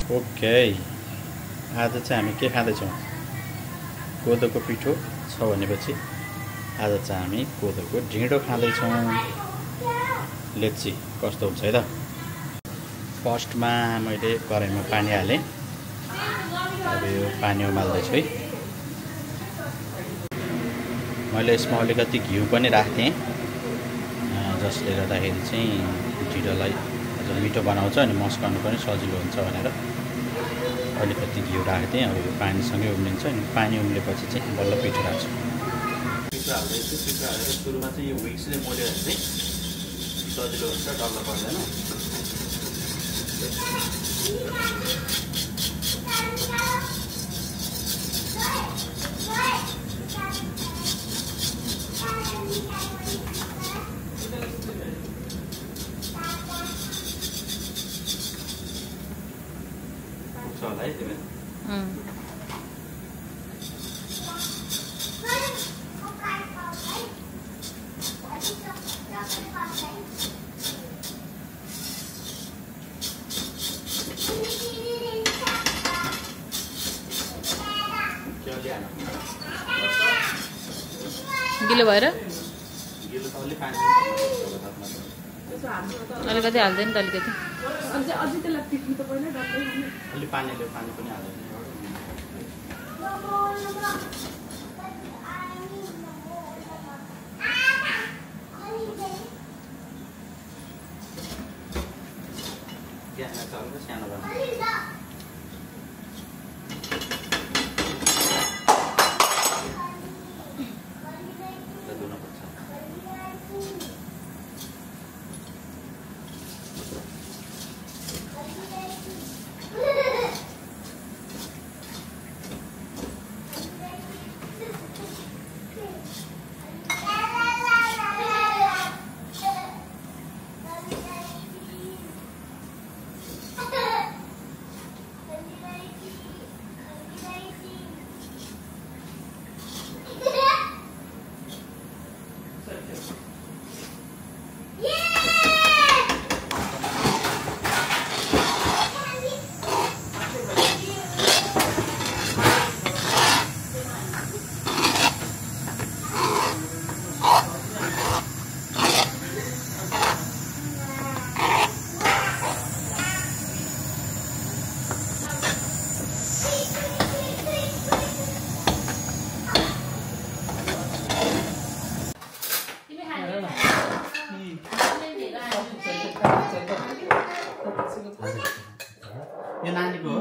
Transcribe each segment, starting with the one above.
Okay, आज चाहिँ हामी के खाँदैछौँ? कोदोको पिठो छ भनेपछि आज चाहिँ हामी कोदोको ढिँडो खाँदैछौँ। लेट्सी कस्तो हुन्छ है त। फर्स्टमा मैले कराईमा पानी हालेँ। अब यो पानी उमाल्दैछु है। मैले यसमा अलिकति घिउ पनि राख्थेँ, जसले गर्दाखेरि चाहिँ ढिँडोलाई अझ मिठो बनाउँछ अनि मस्काउनु पनि सजिलो हुन्छ भनेर अलिकति घिउ राख्थेँ। अब यो पानीसँगै उम्लिन्छ अनि पानी उम्लेपछि चाहिँ बल्ल पिठो राख्छु। पिठो हाल्दैछु। पिठो हालेर सुरुमा चाहिँ यो विक्सले मोल्यो भने चाहिँ सजिलो हुन्छ, डल्लो पर्दैन। होला है तिमी गिलो भएर अलिकति हाल्दैन त अलिकति अलि पानी पनि हाल्दैन। सानो यो नानीको हो।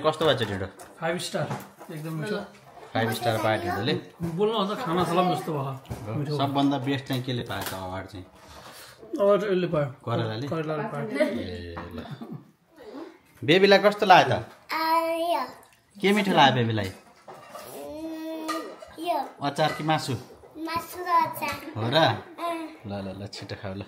कस्तो भएछ ढिँडो? 5 स्टार एकदम मिठो। 5 स्टार पायो ढिँडोले। बोल्नु भन्दा खाना सलाम जस्तो भयो। सबभन्दा बेस्ट चाहिँ केले पाएछ अवार्ड चाहिँ? अवार्ड यसले पायो, करेलाले पायो। ए ल, बेबीलाई कस्तो लाग्यो त? के मिठो लाग्यो बेबीलाई? अचार कि मासु? हो र? ल ल ल छिटो खाऊ ल।